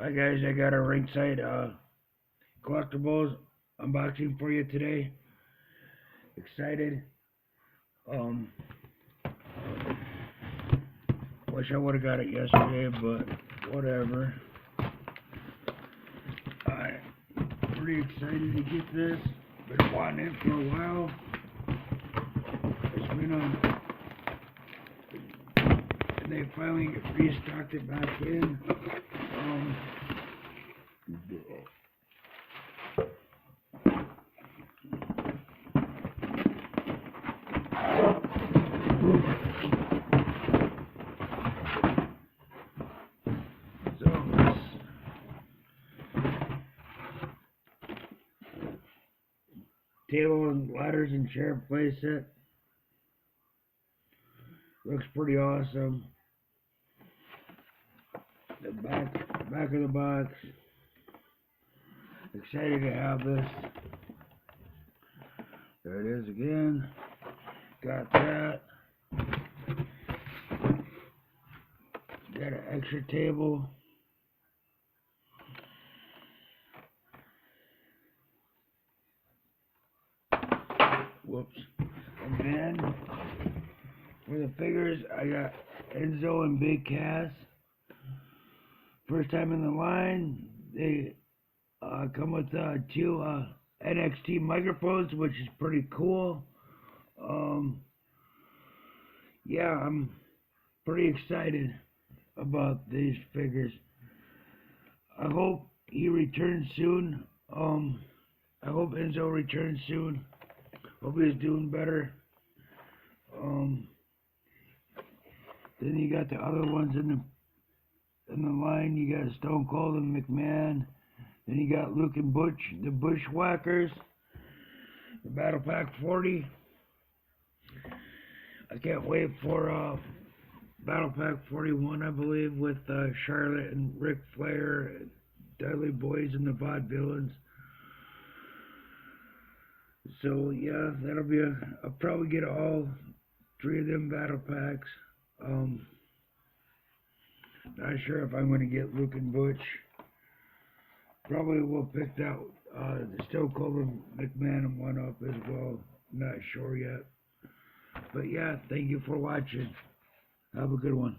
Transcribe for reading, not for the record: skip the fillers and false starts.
Hi guys, I got a Ringside Collectibles unboxing for you today. Excited. Um, Wish I would have got it yesterday, but whatever. I'm pretty excited to get this. Been wanting it for a while. It's been and they finally restocked it back in. Table and ladders and chair playset. Looks pretty awesome. The back of the box. Excited to have this. There it is again. Got that. Got an extra table. Whoops. And then for the figures, I got Enzo and Big Cass. First time in the line. They come with two NXT microphones, which is pretty cool. Yeah, I'm pretty excited about these figures. I hope he returns soon. I hope Enzo returns soon. Hope he's doing better. Then you got the other ones in the line. You got Stone Cold and McMahon. Then you got Luke and Butch, the Bushwhackers, the Battle Pack 40. I can't wait for Battle Pack 41, I believe, with Charlotte and Ric Flair, Dudley Boys, and the Vaudevillains. So yeah, that'll be I'll probably get all three of them battle packs. Not sure if I'm going to get Luke and Butch. Probably will pick out the Stone Cold and McMahon one up as well. Not sure yet. But yeah, thank you for watching. Have a good one.